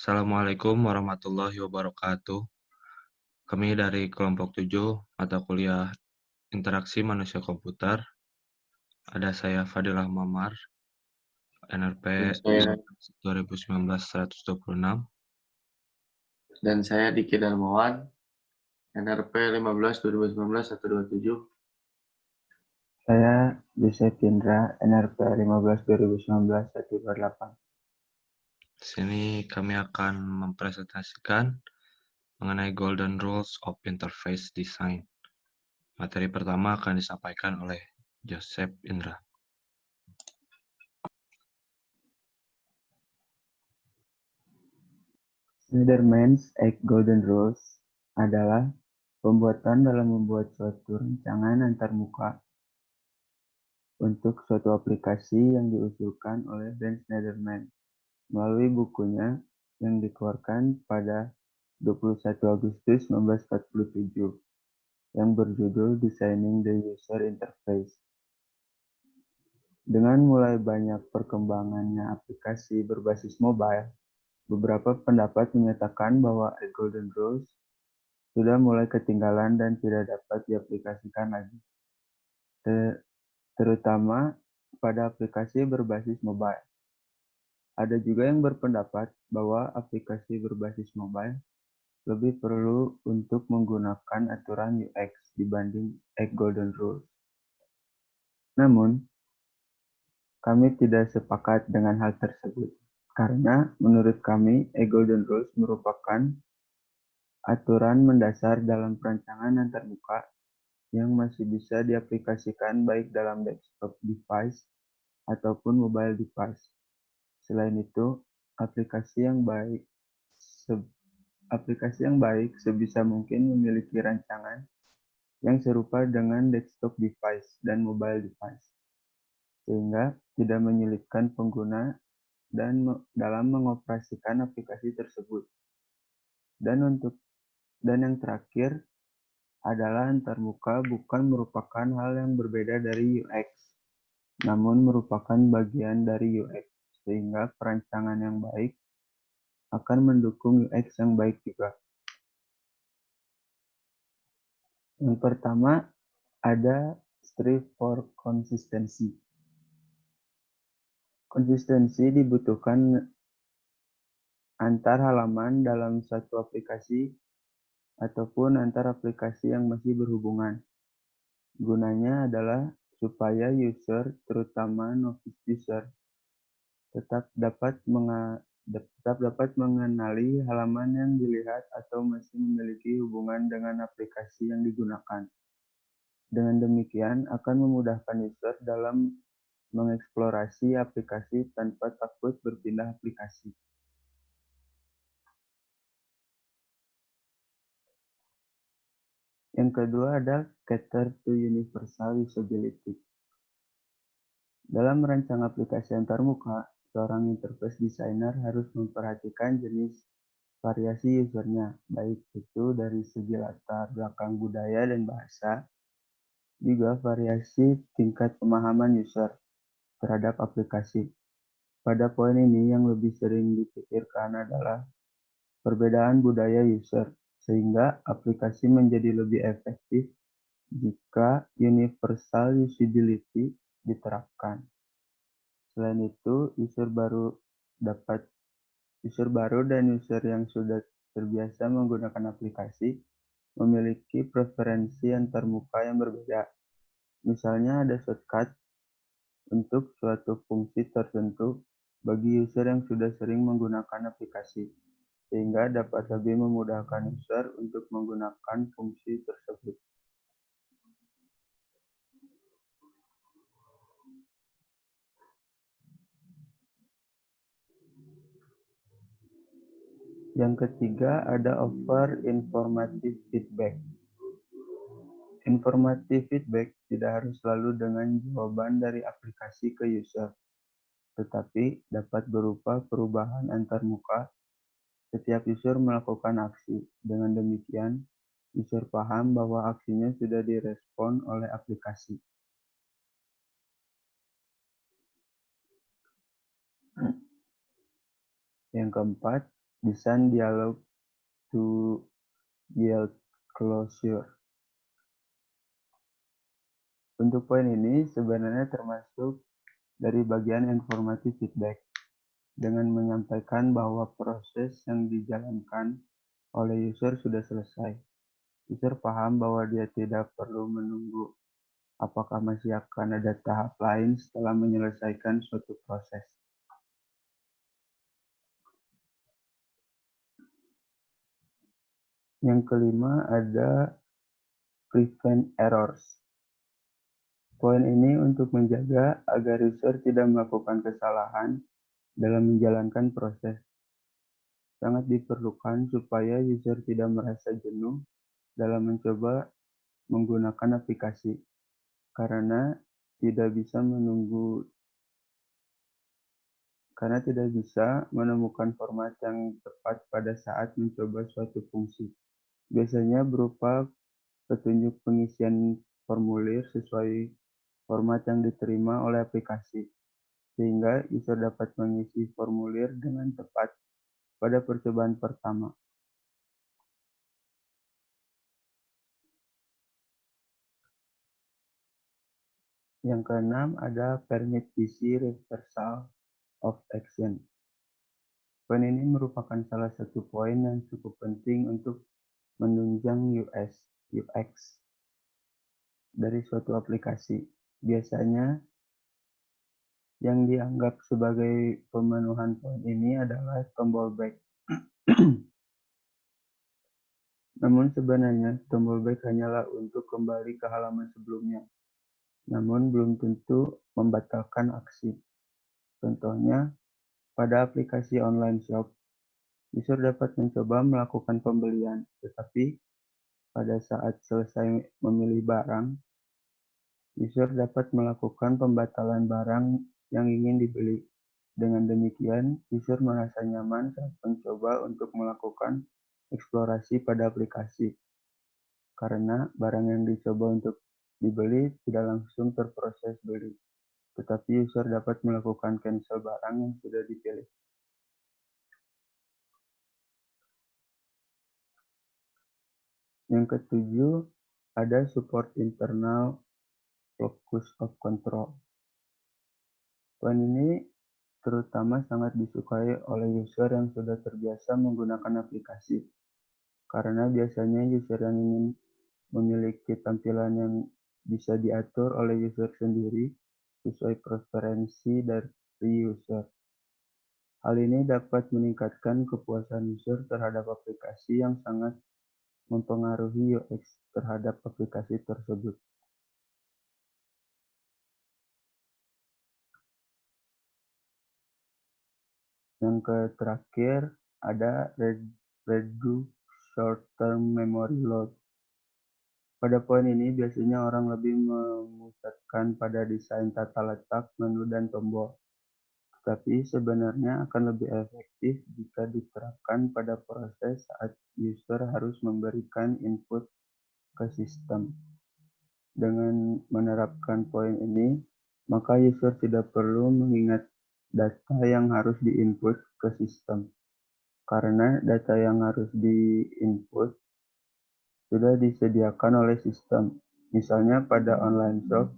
Assalamualaikum warahmatullahi wabarakatuh. Kami dari kelompok 7 mata kuliah Interaksi Manusia Komputer. Ada saya Fadilah Mamar, NRP Dan saya 2019-126. Diki Darmawan, NRP 15 2019 127. Saya Yusef Indra, NRP 15 2019 128. Di sini kami akan mempresentasikan mengenai Golden Rules of Interface Design. Materi pertama akan disampaikan oleh Joseph Indra. Schneiderman's 8 Golden Rules adalah pembuatan dalam membuat suatu rancangan antarmuka untuk suatu aplikasi yang diusulkan oleh Ben Schneiderman melalui bukunya yang dikeluarkan pada 21 Agustus 1947 yang berjudul Designing the User Interface. Dengan mulai banyak perkembangannya aplikasi berbasis mobile, beberapa pendapat menyatakan bahwa Golden Rules sudah mulai ketinggalan dan tidak dapat diaplikasikan lagi, terutama pada aplikasi berbasis mobile. Ada juga yang berpendapat bahwa aplikasi berbasis mobile lebih perlu untuk menggunakan aturan UX dibanding Golden Rules. Namun, kami tidak sepakat dengan hal tersebut, karena menurut kami Golden Rules merupakan aturan mendasar dalam perancangan antarmuka yang masih bisa diaplikasikan baik dalam desktop device ataupun mobile device. Selain itu, aplikasi yang baik sebisa mungkin memiliki rancangan yang serupa dengan desktop device dan mobile device, sehingga tidak menyulitkan pengguna dalam mengoperasikan aplikasi tersebut. Dan yang terakhir adalah antarmuka bukan merupakan hal yang berbeda dari UX, namun merupakan bagian dari UX, sehingga perancangan yang baik akan mendukung UX yang baik juga. Yang pertama ada strive for consistency. Konsistensi dibutuhkan antar halaman dalam satu aplikasi ataupun antar aplikasi yang masih berhubungan. Gunanya adalah supaya user, terutama novice user, tetap dapat mengenali halaman yang dilihat atau masih memiliki hubungan dengan aplikasi yang digunakan. Dengan demikian akan memudahkan user dalam mengeksplorasi aplikasi tanpa takut berpindah aplikasi. Yang kedua ada cater to universal usability. Dalam merancang aplikasi antarmuka, seorang interface designer harus memperhatikan jenis variasi usernya, baik itu dari segi latar belakang budaya dan bahasa, juga variasi tingkat pemahaman user terhadap aplikasi. Pada poin ini yang lebih sering dipikirkan adalah perbedaan budaya user, sehingga aplikasi menjadi lebih efektif jika universal usability diterapkan. Selain itu, user baru dan user yang sudah terbiasa menggunakan aplikasi memiliki preferensi antarmuka yang berbeda. Misalnya ada shortcut untuk suatu fungsi tertentu bagi user yang sudah sering menggunakan aplikasi, sehingga dapat lebih memudahkan user untuk menggunakan fungsi tersebut. Yang ketiga ada offer informative feedback. Informative feedback tidak harus selalu dengan jawaban dari aplikasi ke user, tetapi dapat berupa perubahan antarmuka setiap user melakukan aksi. Dengan demikian, user paham bahwa aksinya sudah direspon oleh aplikasi. Yang keempat, design dialog to yield closure. Untuk poin ini sebenarnya termasuk dari bagian informatif feedback, dengan menyampaikan bahwa proses yang dijalankan oleh user sudah selesai. User paham bahwa dia tidak perlu menunggu apakah masih akan ada tahap lain setelah menyelesaikan suatu proses. Yang kelima ada prevent errors. Poin ini untuk menjaga agar user tidak melakukan kesalahan dalam menjalankan proses. Sangat diperlukan supaya user tidak merasa jenuh dalam mencoba menggunakan aplikasi, karena tidak bisa menemukan format yang tepat pada saat mencoba suatu fungsi. Biasanya berupa petunjuk pengisian formulir sesuai format yang diterima oleh aplikasi, sehingga user dapat mengisi formulir dengan tepat pada percobaan pertama. Yang keenam ada permit easy reversal of action. Poin ini merupakan salah satu poin yang cukup penting untuk menunjang UX dari suatu aplikasi. Biasanya yang dianggap sebagai pemenuhan poin ini adalah tombol back. Namun sebenarnya tombol back hanyalah untuk kembali ke halaman sebelumnya, namun belum tentu membatalkan aksi. Contohnya, pada aplikasi online shop, user dapat mencoba melakukan pembelian, tetapi pada saat selesai memilih barang, user dapat melakukan pembatalan barang yang ingin dibeli. Dengan demikian, user merasa nyaman saat mencoba untuk melakukan eksplorasi pada aplikasi, karena barang yang dicoba untuk dibeli tidak langsung terproses beli, tetapi user dapat melakukan cancel barang yang sudah dipilih. Yang ketujuh, ada support internal locus of control. Poin ini terutama sangat disukai oleh user yang sudah terbiasa menggunakan aplikasi, karena biasanya user yang ingin memiliki tampilan yang bisa diatur oleh user sendiri sesuai preferensi dari user. Hal ini dapat meningkatkan kepuasan user terhadap aplikasi yang sangat mempengaruhi UX terhadap aplikasi tersebut. Yang terakhir ada reduce short-term memory load. Pada poin ini biasanya orang lebih memusatkan pada desain tata letak, menu, dan tombol. Tetapi sebenarnya akan lebih efektif jika diterapkan pada proses saat user harus memberikan input ke sistem. Dengan menerapkan poin ini, maka user tidak perlu mengingat data yang harus diinput ke sistem, karena data yang harus diinput sudah disediakan oleh sistem. Misalnya pada online shop,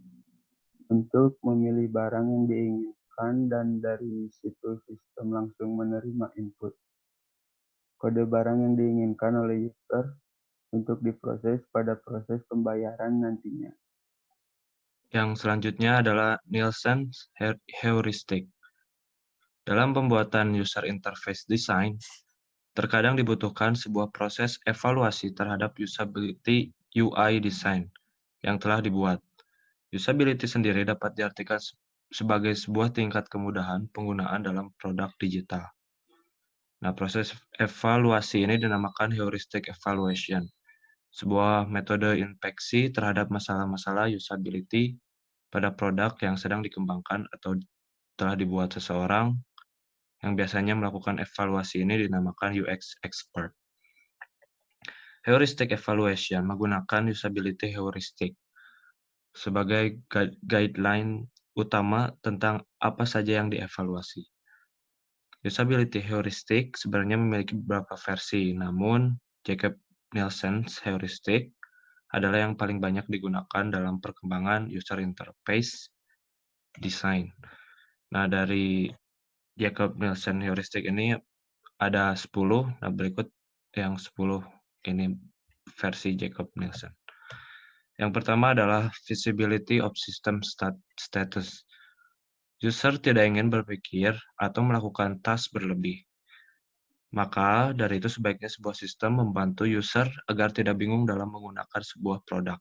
untuk memilih barang yang diinginkan dan dari situ sistem langsung menerima input kode barang yang diinginkan oleh user untuk diproses pada proses pembayaran nantinya. Yang selanjutnya adalah Nielsen's heuristic. Dalam pembuatan user interface design, terkadang dibutuhkan sebuah proses evaluasi terhadap usability UI design yang telah dibuat. Usability sendiri dapat diartikan sebagai sebuah tingkat kemudahan penggunaan dalam produk digital. Nah, proses evaluasi ini dinamakan heuristic evaluation, sebuah metode inspeksi terhadap masalah-masalah usability pada produk yang sedang dikembangkan atau telah dibuat seseorang, yang biasanya melakukan evaluasi ini dinamakan UX expert. Heuristic evaluation menggunakan usability heuristic sebagai guideline utama tentang apa saja yang dievaluasi. Usability heuristic sebenarnya memiliki beberapa versi, namun Jacob Nielsen's heuristic adalah yang paling banyak digunakan dalam perkembangan user interface design. Nah, dari Jacob Nielsen heuristic ini ada 10, nah berikut yang 10 ini versi Jacob Nielsen. Yang pertama adalah visibility of system status. User tidak ingin berpikir atau melakukan task berlebih. Maka dari itu sebaiknya sebuah sistem membantu user agar tidak bingung dalam menggunakan sebuah produk.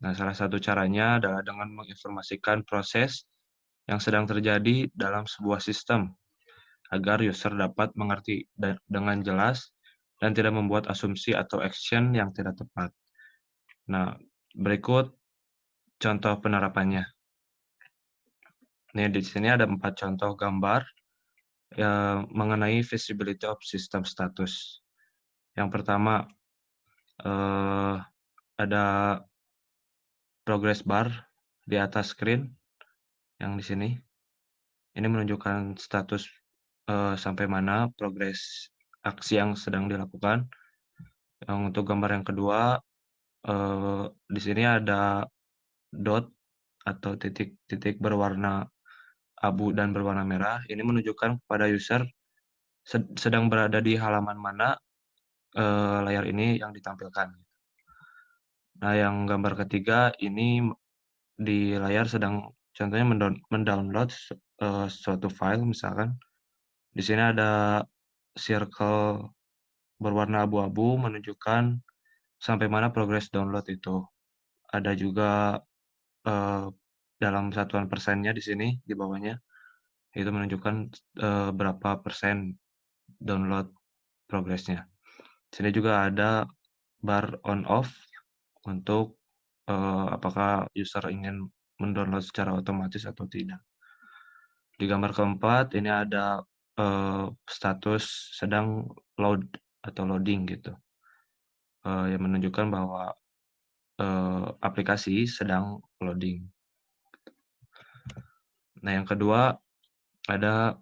Nah, salah satu caranya adalah dengan menginformasikan proses yang sedang terjadi dalam sebuah sistem agar user dapat mengerti dengan jelas dan tidak membuat asumsi atau action yang tidak tepat. Nah, berikut contoh penerapannya. Nih, di sini ada 4 contoh gambar mengenai visibility of system status. Yang pertama, ada progress bar di atas screen yang di sini. Ini menunjukkan status sampai mana progres aksi yang sedang dilakukan. Yang untuk gambar yang kedua, di sini ada dot atau titik-titik berwarna abu dan berwarna merah. Ini menunjukkan kepada user sedang berada di halaman mana layar ini yang ditampilkan. Nah, yang gambar ketiga ini di layar sedang contohnya mendownload suatu file misalkan. Di sini ada circle berwarna abu-abu menunjukkan sampai mana progres download itu. Ada juga dalam satuan persennya di sini di bawahnya itu menunjukkan berapa persen download progresnya. Di sini juga ada bar on off untuk apakah user ingin mendownload secara otomatis atau tidak. Di gambar keempat ini ada status sedang load atau loading gitu, yang menunjukkan bahwa aplikasi sedang loading. Nah, yang kedua ada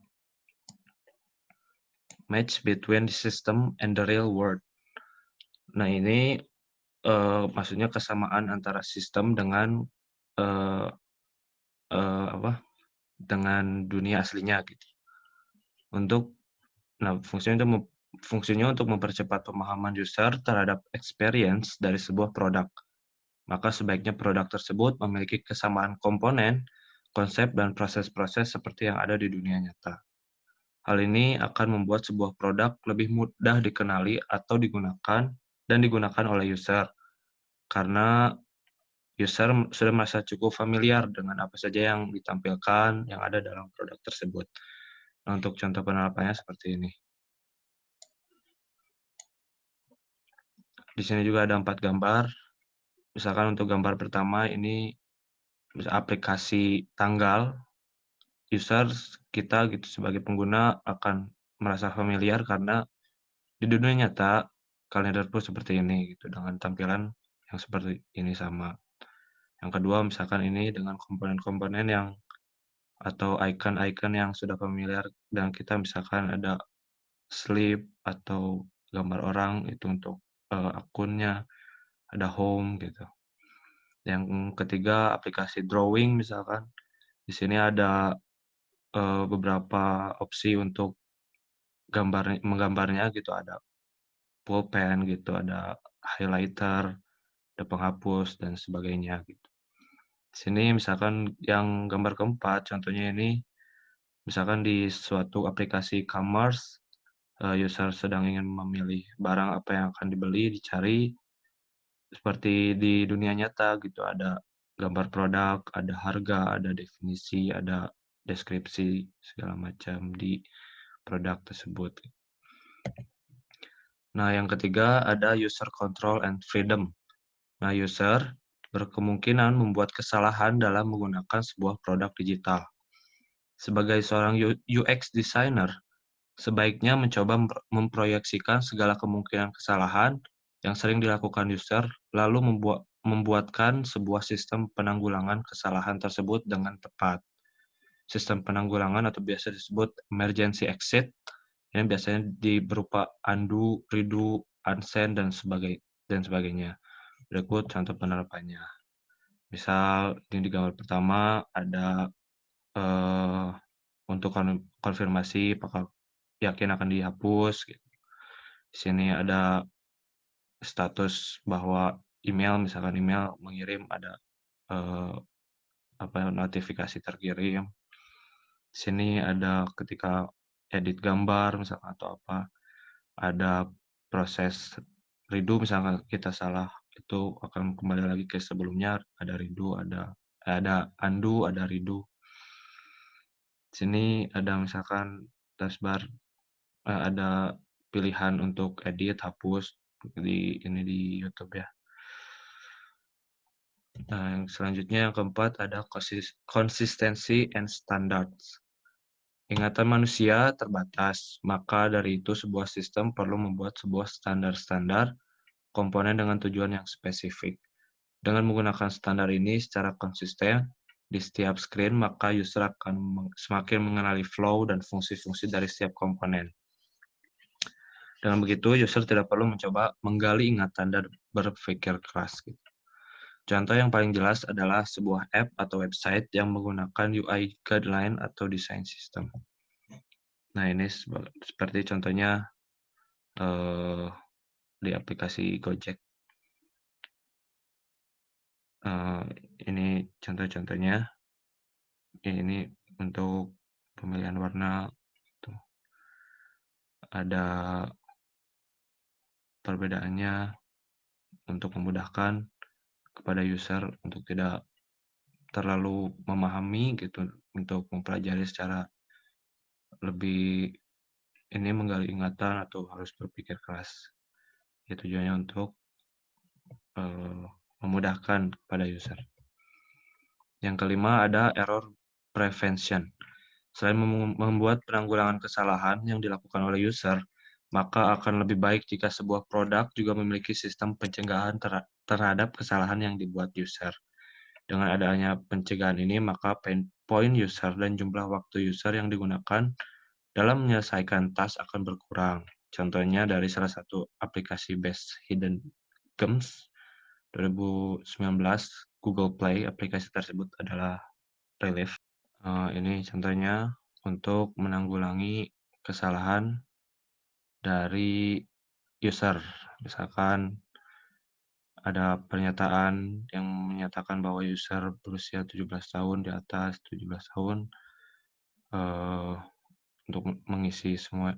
match between the system and the real world. Nah, ini maksudnya kesamaan antara sistem dengan dengan dunia aslinya gitu. Fungsinya untuk mempercepat pemahaman user terhadap experience dari sebuah produk. Maka sebaiknya produk tersebut memiliki kesamaan komponen, konsep, dan proses-proses seperti yang ada di dunia nyata. Hal ini akan membuat sebuah produk lebih mudah dikenali atau digunakan oleh user, karena user sudah merasa cukup familiar dengan apa saja yang ditampilkan yang ada dalam produk tersebut. Nah, untuk contoh penerapannya seperti ini. Di sini juga ada 4 gambar. Misalkan untuk gambar pertama ini aplikasi tanggal. User kita gitu sebagai pengguna akan merasa familiar karena di dunia nyata kalender pun seperti ini gitu dengan tampilan yang seperti ini sama. Yang kedua misalkan ini dengan komponen-komponen yang atau icon-icon yang sudah familiar dan kita misalkan ada sleep atau gambar orang itu untuk akunnya, ada home gitu. Yang ketiga aplikasi drawing misalkan. Di sini ada beberapa opsi untuk menggambarnya gitu, ada pulpen gitu, ada highlighter, ada penghapus dan sebagainya gitu. Di sini misalkan yang gambar keempat contohnya ini misalkan di suatu aplikasi e-commerce user sedang ingin memilih barang apa yang akan dibeli, dicari seperti di dunia nyata gitu, ada gambar produk, ada harga, ada definisi, ada deskripsi segala macam di produk tersebut. Nah, yang ketiga ada user control and freedom. Nah, user berkemungkinan membuat kesalahan dalam menggunakan sebuah produk digital. Sebagai seorang UX designer, sebaiknya mencoba memproyeksikan segala kemungkinan kesalahan yang sering dilakukan user, lalu membuatkan sebuah sistem penanggulangan kesalahan tersebut dengan tepat. sistem penanggulangan atau biasa disebut emergency exit. Ini biasanya berupa undo, redo, unsend, dan sebagainya. Berikut contoh penerapannya. Misal di gambar pertama ada untuk konfirmasi apakah yakin akan dihapus. Gitu. Di sini ada status bahwa misalkan email mengirim ada notifikasi terkirim. Di sini ada ketika edit gambar misalkan atau apa, ada proses redo misalkan kita salah, itu akan kembali lagi ke sebelumnya, ada redo, ada undo, ada redo. Di sini ada misalkan taskbar, ada pilihan untuk edit, hapus di YouTube ya. Nah, yang selanjutnya yang keempat ada consistency and standards. Ingatan manusia terbatas, maka dari itu sebuah sistem perlu membuat sebuah standar-standar komponen dengan tujuan yang spesifik. Dengan menggunakan standar ini secara konsisten di setiap screen, maka user akan semakin mengenali flow dan fungsi-fungsi dari setiap komponen. Dengan begitu, user tidak perlu mencoba menggali ingatan dan berpikir keras. Contoh yang paling jelas adalah sebuah app atau website yang menggunakan UI guideline atau design system. Nah, ini seperti contohnya di aplikasi Gojek. Ini contoh-contohnya. Ini untuk pemilihan warna. Ada perbedaannya untuk memudahkan kepada user untuk tidak terlalu memahami gitu, untuk mempelajari secara lebih menggali ingatan atau harus berpikir keras. Ya, tujuannya untuk memudahkan kepada user. Yang kelima ada error prevention. Selain membuat penanggulangan kesalahan yang dilakukan oleh user, maka akan lebih baik jika sebuah produk juga memiliki sistem pencegahan terhadap kesalahan yang dibuat user. Dengan adanya pencegahan ini, maka pain point user dan jumlah waktu user yang digunakan dalam menyelesaikan task akan berkurang. Contohnya dari salah satu aplikasi Best Hidden Gems 2019, Google Play, aplikasi tersebut adalah Relief. Ini contohnya untuk menanggulangi kesalahan dari user. Misalkan ada pernyataan yang menyatakan bahwa user berusia 17 tahun, di atas 17 tahun, untuk mengisi semua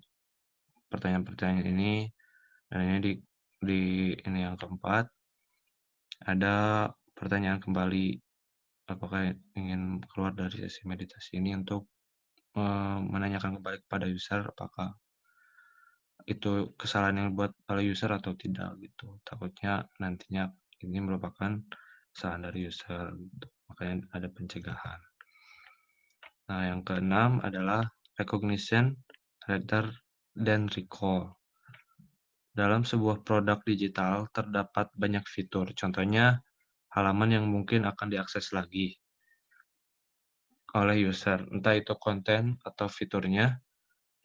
pertanyaan-pertanyaan ini. Dan ini ini yang keempat, ada pertanyaan kembali, apakah ingin keluar dari sesi meditasi ini untuk menanyakan kembali kepada user apakah itu kesalahan yang dibuat oleh user atau tidak gitu. Takutnya nantinya ini merupakan kesalahan dari user, gitu. Makanya ada pencegahan. Nah, yang keenam adalah recognition rather than recall. Dalam sebuah produk digital terdapat banyak fitur. Contohnya halaman yang mungkin akan diakses lagi oleh user, entah itu konten atau fiturnya.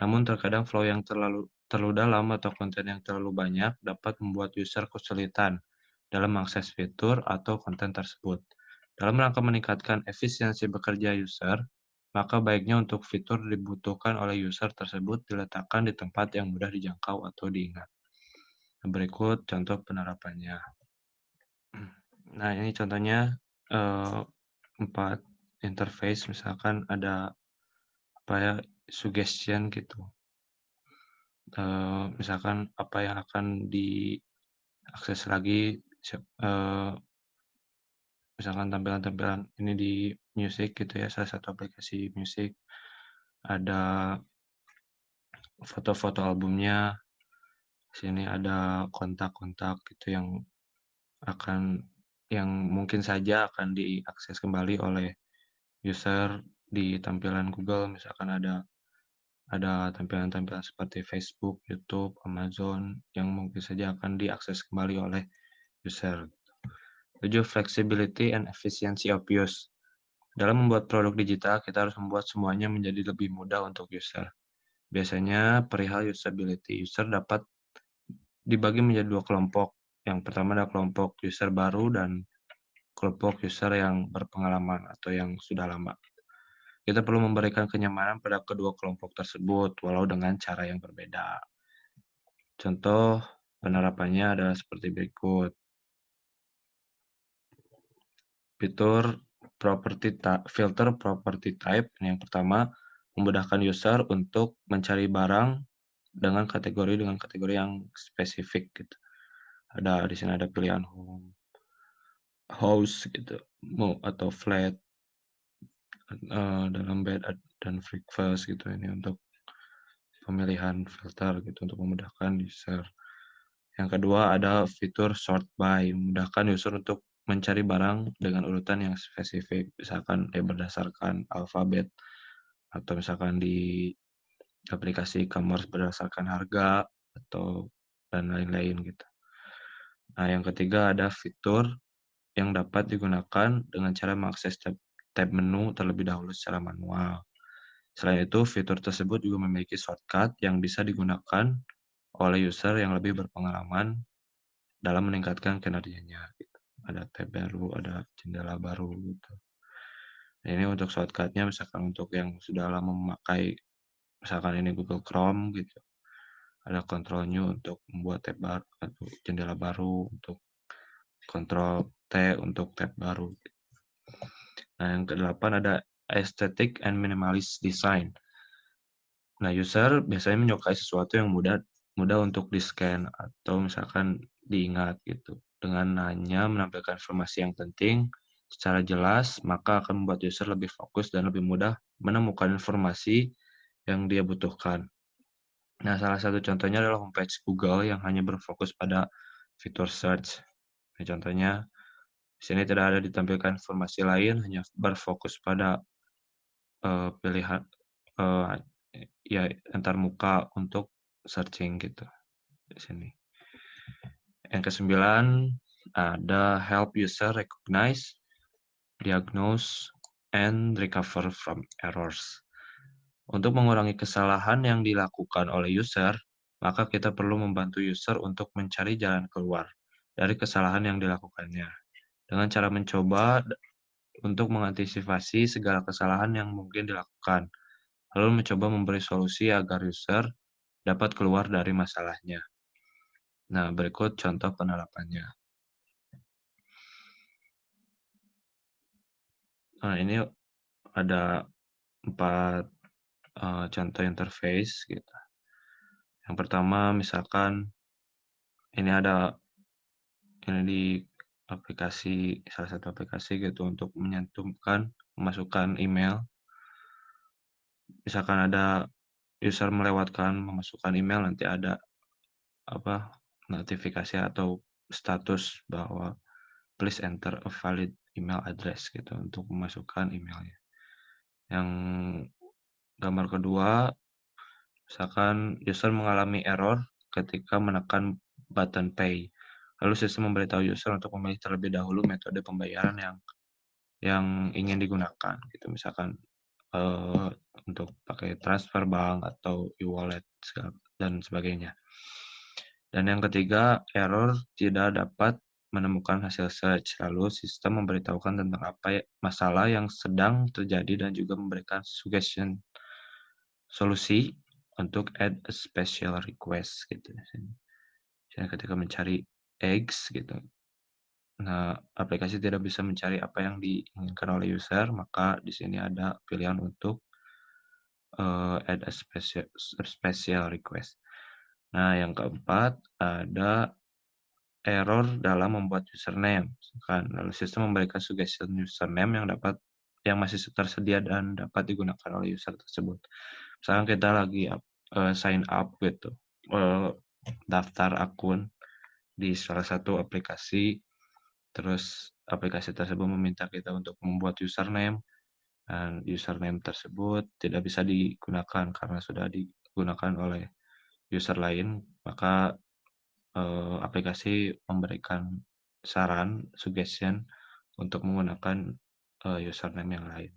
Namun terkadang flow yang terlalu dalam atau konten yang terlalu banyak dapat membuat user kesulitan dalam mengakses fitur atau konten tersebut. Dalam rangka meningkatkan efisiensi bekerja user, maka baiknya untuk fitur dibutuhkan oleh user tersebut diletakkan di tempat yang mudah dijangkau atau diingat. Berikut contoh penerapannya. Nah, ini contohnya 4 interface, misalkan ada suggestion gitu. Misalkan apa yang akan diakses lagi, misalkan tampilan-tampilan ini di music gitu ya, salah satu aplikasi music, ada foto-foto albumnya, sini ada kontak-kontak gitu yang mungkin saja akan diakses kembali oleh user di tampilan Google, misalkan ada tampilan-tampilan seperti Facebook, YouTube, Amazon yang mungkin saja akan diakses kembali oleh user. 7. Flexibility and efficiency of use. Dalam membuat produk digital, kita harus membuat semuanya menjadi lebih mudah untuk user. Biasanya perihal usability. User dapat dibagi menjadi dua kelompok. Yang pertama adalah kelompok user baru dan kelompok user yang berpengalaman atau yang sudah lama. Kita perlu memberikan kenyamanan pada kedua kelompok tersebut, walau dengan cara yang berbeda. Contoh penerapannya adalah seperti berikut. Filter property type yang pertama memudahkan user untuk mencari barang dengan kategori yang spesifik gitu. Di sini ada pilihan home, house gitu, atau flat, dalam bed dan breakfast gitu. Ini untuk pemilihan filter gitu untuk memudahkan user. Yang kedua ada fitur sort by, memudahkan user untuk mencari barang dengan urutan yang spesifik, misalkan berdasarkan alfabet, atau misalkan di aplikasi e-commerce berdasarkan harga, atau dan lain-lain gitu. Nah, yang ketiga ada fitur yang dapat digunakan dengan cara mengakses tab menu terlebih dahulu secara manual. Selain itu, fitur tersebut juga memiliki shortcut yang bisa digunakan oleh user yang lebih berpengalaman dalam meningkatkan kinerjanya. Gitu. Ada tab baru, ada jendela baru gitu. Nah, ini untuk shortcutnya, misalkan untuk yang sudah lama memakai, misalkan ini Google Chrome gitu. Ada Ctrl New untuk membuat tab baru atau jendela baru, untuk Ctrl T untuk tab baru. Nah, yang ke-8 ada aesthetic and minimalist design. Nah, user biasanya menyukai sesuatu yang mudah untuk di-scan atau misalkan diingat gitu. Dengan hanya menampilkan informasi yang penting secara jelas, maka akan membuat user lebih fokus dan lebih mudah menemukan informasi yang dia butuhkan. Nah, salah satu contohnya adalah homepage Google yang hanya berfokus pada fitur search. Nah, contohnya, di sini tidak ada ditampilkan informasi lain, hanya berfokus pada pilihan ya antar muka untuk searching gitu di sini. Yang ke-9 ada help user recognize, diagnose, and recover from errors. Untuk mengurangi kesalahan yang dilakukan oleh user, maka kita perlu membantu user untuk mencari jalan keluar dari kesalahan yang dilakukannya. Dengan cara mencoba untuk mengantisipasi segala kesalahan yang mungkin dilakukan, lalu mencoba memberi solusi agar user dapat keluar dari masalahnya. Nah, berikut contoh penerapannya. Nah, ini ada 4 contoh interface gitu. Yang pertama, misalkan ini di salah satu aplikasi gitu untuk memasukkan email. Misalkan ada user memasukkan email, nanti ada notifikasi atau status bahwa please enter a valid email address gitu untuk memasukkan emailnya. Yang gambar kedua, misalkan user mengalami error ketika menekan button pay. Lalu sistem memberitahu user untuk memilih terlebih dahulu metode pembayaran yang ingin digunakan gitu. Misalkan untuk pakai transfer bank atau e-wallet dan sebagainya. Dan yang ketiga, error tidak dapat menemukan hasil search. Lalu sistem memberitahukan tentang masalah yang sedang terjadi dan juga memberikan suggestion solusi untuk add a special request gitu. Jadi ketika mencari eggs gitu. Nah, aplikasi tidak bisa mencari apa yang diinginkan oleh user, maka di sini ada pilihan untuk add a special request. Nah, yang keempat ada error dalam membuat username. Lalu sistem memberikan suggestion username yang masih tersedia dan dapat digunakan oleh user tersebut. Misalkan kita lagi sign up gitu, daftar akun di salah satu aplikasi, terus aplikasi tersebut meminta kita untuk membuat username, dan username tersebut tidak bisa digunakan karena sudah digunakan oleh user lain, maka aplikasi memberikan saran, suggestion untuk menggunakan username yang lain.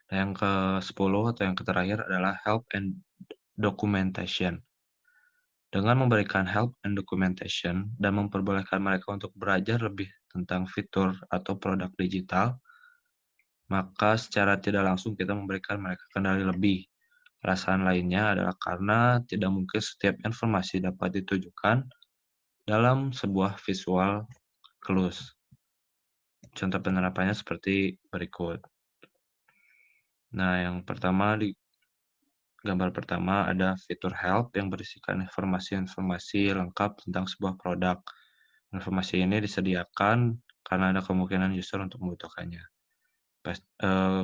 Nah, yang ke-10 atau yang terakhir adalah help and documentation. Dengan memberikan help and documentation dan memperbolehkan mereka untuk belajar lebih tentang fitur atau produk digital, maka secara tidak langsung kita memberikan mereka kendali lebih. Alasan lainnya adalah karena tidak mungkin setiap informasi dapat ditujukan dalam sebuah visual clues. Contoh penerapannya seperti berikut. Nah, yang pertama di gambar pertama ada fitur help yang berisikan informasi-informasi lengkap tentang sebuah produk. Informasi ini disediakan karena ada kemungkinan user untuk membutuhkannya.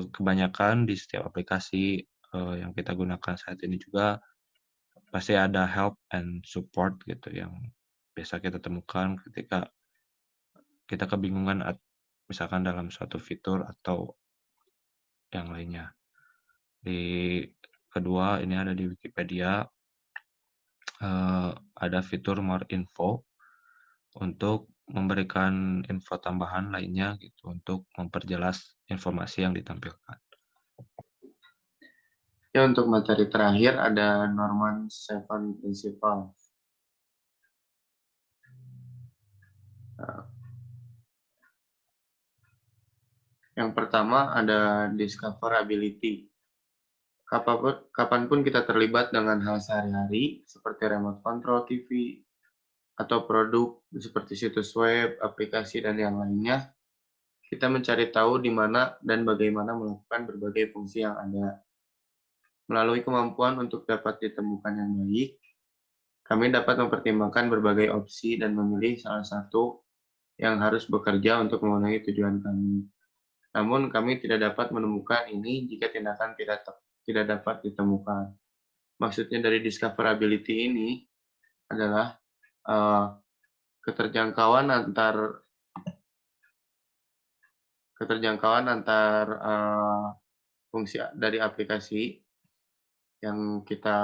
Kebanyakan di setiap aplikasi yang kita gunakan saat ini juga pasti ada help and support gitu yang biasa kita temukan ketika kita kebingungan misalkan dalam suatu fitur atau yang lainnya. Di kedua ini ada di Wikipedia, ada fitur more info untuk memberikan info tambahan lainnya gitu untuk memperjelas informasi yang ditampilkan. Ya, untuk materi terakhir ada Norman Seven Principle. Yang pertama ada discoverability. Kapanpun kita terlibat dengan hal sehari-hari seperti remote control TV atau produk seperti situs web, aplikasi, dan yang lainnya, kita mencari tahu di mana dan bagaimana melakukan berbagai fungsi yang ada. Melalui kemampuan untuk dapat ditemukan yang baik, kami dapat mempertimbangkan berbagai opsi dan memilih salah satu yang harus bekerja untuk memenuhi tujuan kami. Namun, kami tidak dapat menemukan ini jika tindakan tidak dapat ditemukan. Maksudnya dari discoverability ini adalah keterjangkauan antar fungsi dari aplikasi yang kita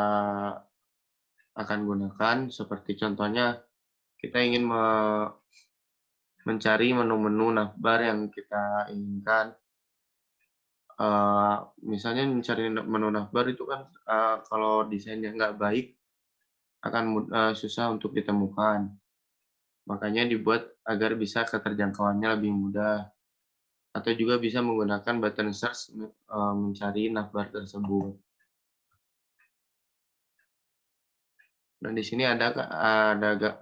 akan gunakan, seperti contohnya kita ingin mencari menu-menu navbar yang kita inginkan. Misalnya mencari menu navbar itu kan kalau desainnya nggak baik akan susah untuk ditemukan. Makanya dibuat agar bisa keterjangkauannya lebih mudah. Atau juga bisa menggunakan button search mencari navbar tersebut. Dan di sini ada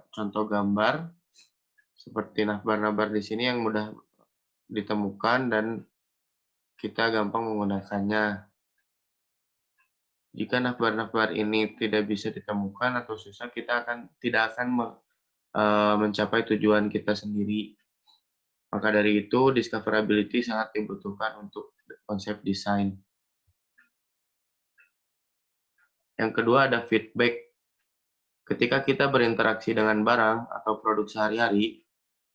contoh gambar seperti navbar-navbar di sini yang mudah ditemukan dan kita gampang menggunakannya. Jika navbar-navbar ini tidak bisa ditemukan atau susah, kita tidak akan mencapai tujuan kita sendiri. Maka dari itu, discoverability sangat dibutuhkan untuk konsep desain. Yang kedua ada feedback. Ketika kita berinteraksi dengan barang atau produk sehari-hari,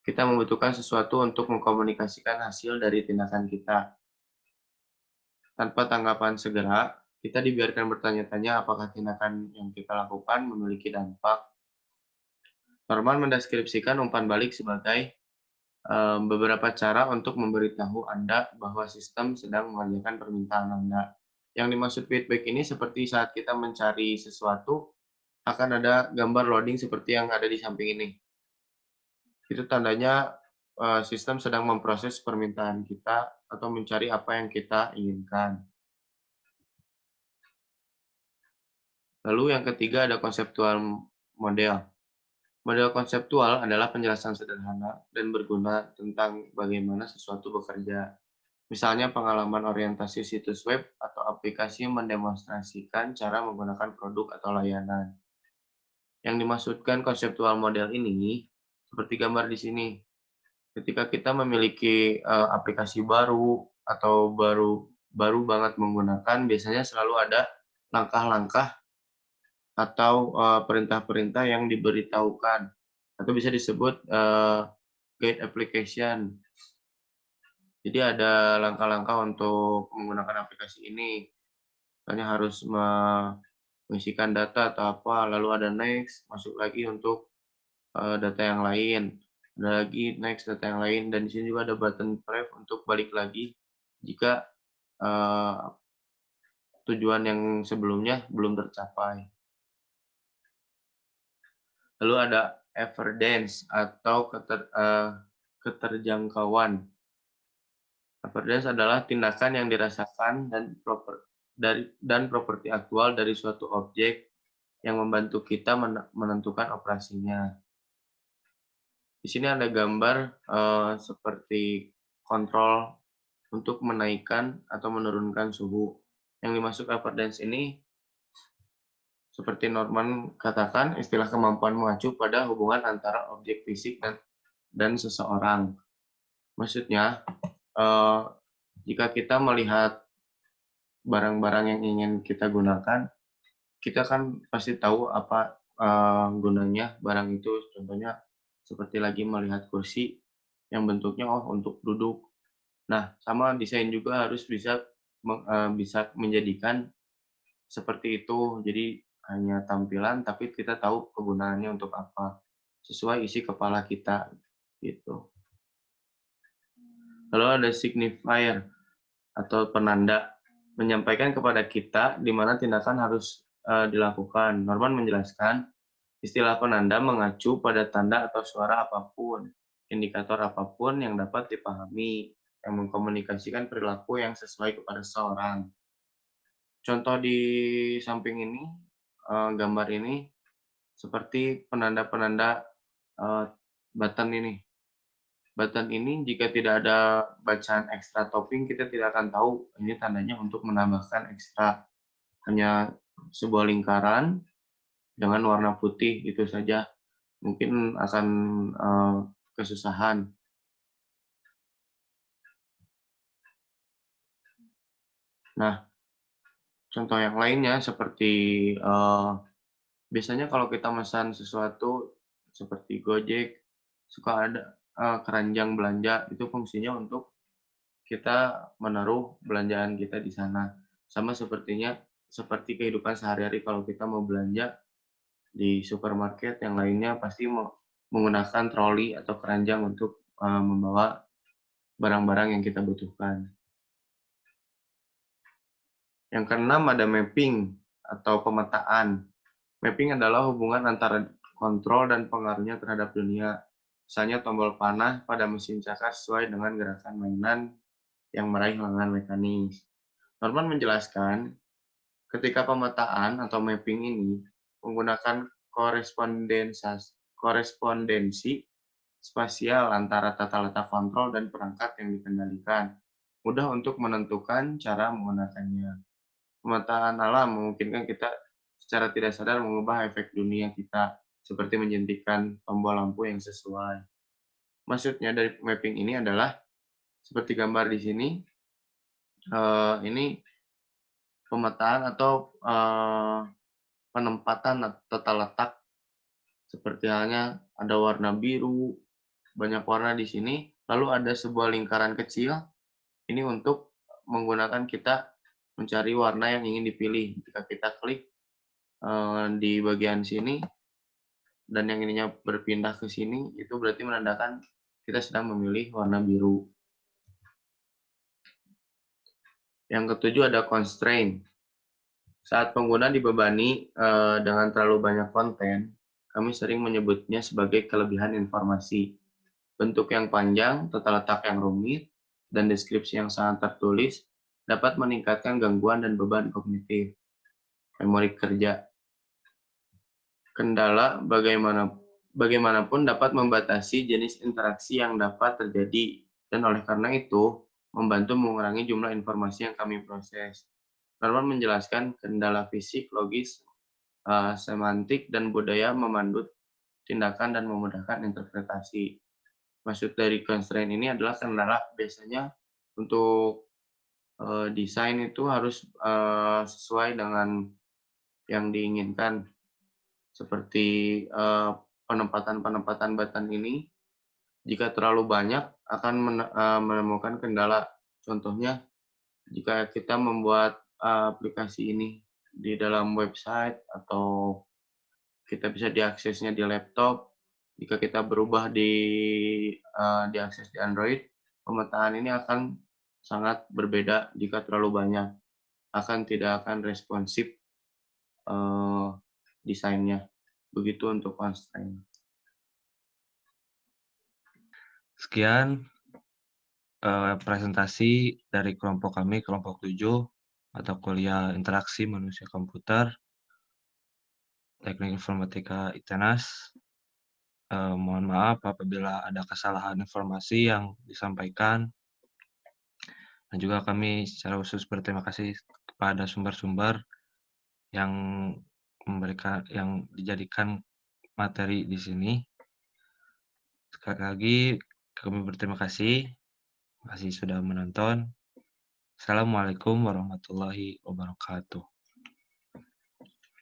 kita membutuhkan sesuatu untuk mengkomunikasikan hasil dari tindakan kita. Tanpa tanggapan segera, kita dibiarkan bertanya-tanya apakah tindakan yang kita lakukan memiliki dampak. Norman mendeskripsikan umpan balik sebagai beberapa cara untuk memberitahu Anda bahwa sistem sedang mengerjakan permintaan Anda. Yang dimaksud feedback ini seperti saat kita mencari sesuatu, akan ada gambar loading seperti yang ada di samping ini. Itu tandanya sistem sedang memproses permintaan kita atau mencari apa yang kita inginkan. Lalu yang ketiga ada konseptual model. Model konseptual adalah penjelasan sederhana dan berguna tentang bagaimana sesuatu bekerja. Misalnya pengalaman orientasi situs web atau aplikasi mendemonstrasikan cara menggunakan produk atau layanan. Yang dimaksudkan konseptual model ini seperti gambar di sini. Ketika kita memiliki aplikasi baru atau baru banget menggunakan, biasanya selalu ada langkah-langkah atau perintah-perintah yang diberitahukan atau bisa disebut guide application. Jadi ada langkah-langkah untuk menggunakan aplikasi ini. Misalnya harus mengisikan data atau apa, lalu ada next, masuk lagi untuk data yang lain. ada lagi next data yang lain, dan di sini juga ada button prev untuk balik lagi jika tujuan yang sebelumnya belum tercapai. Lalu ada Everdance atau keterjangkauan. Everdance adalah tindakan yang dirasakan dan properti aktual dari suatu objek yang membantu kita menentukan operasinya. Di sini ada gambar seperti kontrol untuk menaikkan atau menurunkan suhu. Yang dimaksud Everdance ini, seperti Norman katakan, istilah kemampuan mengacu pada hubungan antara objek fisik dan seseorang. Maksudnya, jika kita melihat barang-barang yang ingin kita gunakan, kita kan pasti tahu apa gunanya barang itu. Contohnya seperti lagi melihat kursi yang bentuknya untuk duduk. Nah, sama desain juga harus bisa menjadikan seperti itu. Jadi hanya tampilan, tapi kita tahu kegunaannya untuk apa, sesuai isi kepala kita gitu. Lalu ada signifier atau penanda, menyampaikan kepada kita di mana tindakan harus dilakukan. Norman menjelaskan, istilah penanda mengacu pada tanda atau suara apapun, indikator apapun yang dapat dipahami, yang mengkomunikasikan perilaku yang sesuai kepada seseorang. Contoh di samping ini, gambar ini, seperti penanda-penanda button ini. Button ini jika tidak ada bacaan ekstra topping, kita tidak akan tahu ini tandanya untuk menambahkan ekstra. Hanya sebuah lingkaran dengan warna putih, itu saja. Mungkin akan kesusahan. Nah, contoh yang lainnya seperti biasanya kalau kita memesan sesuatu seperti Gojek, suka ada keranjang belanja, itu fungsinya untuk kita menaruh belanjaan kita di sana. Sama seperti kehidupan sehari-hari, kalau kita mau belanja di supermarket yang lainnya pasti menggunakan troli atau keranjang untuk membawa barang-barang yang kita butuhkan. Yang keenam ada mapping atau pemetaan. Mapping adalah hubungan antara kontrol dan pengaruhnya terhadap dunia. Misalnya tombol panah pada mesin cakar sesuai dengan gerakan mainan yang meraih lengan mekanis. Norman menjelaskan, ketika pemetaan atau mapping ini menggunakan korespondensi spasial antara tata letak kontrol dan perangkat yang dikendalikan, mudah untuk menentukan cara menggunakannya. Pemetaan alam memungkinkan kita secara tidak sadar mengubah efek dunia kita, seperti menjentikan tombol lampu yang sesuai. Maksudnya dari mapping ini adalah, seperti gambar di sini, ini pemetaan atau penempatan tata letak, seperti halnya ada warna biru, banyak warna di sini, lalu ada sebuah lingkaran kecil, ini untuk menggunakan kita mencari warna yang ingin dipilih. Jika kita klik di bagian sini, dan yang ininya berpindah ke sini, itu berarti menandakan kita sedang memilih warna biru. Yang ketujuh ada constraint. Saat pengguna dibebani dengan terlalu banyak konten, kami sering menyebutnya sebagai kelebihan informasi. Bentuk yang panjang, tata letak yang rumit, dan deskripsi yang sangat tertulis dapat meningkatkan gangguan dan beban kognitif. Memori kerja. Kendala bagaimanapun dapat membatasi jenis interaksi yang dapat terjadi, dan oleh karena itu, membantu mengurangi jumlah informasi yang kami proses. Norman menjelaskan kendala fisik, logis, semantik, dan budaya memandu tindakan dan memudahkan interpretasi. Maksud dari constraint ini adalah kendala biasanya untuk desain itu harus sesuai dengan yang diinginkan. Seperti penempatan button ini, jika terlalu banyak akan menemukan kendala. Contohnya, jika kita membuat aplikasi ini di dalam website atau kita bisa diaksesnya di laptop, Jika kita berubah diakses di Android, pemetaan ini akan sangat berbeda jika terlalu banyak, tidak akan responsif desainnya. Begitu untuk constraint. Sekian presentasi dari kelompok kami, kelompok 7, mata kuliah interaksi manusia komputer, teknik informatika ITENAS. Mohon maaf apabila ada kesalahan informasi yang disampaikan. Dan juga kami secara khusus berterima kasih kepada sumber-sumber yang dijadikan materi di sini. Sekali lagi kami berterima kasih. Terima kasih sudah menonton. Assalamualaikum warahmatullahi wabarakatuh.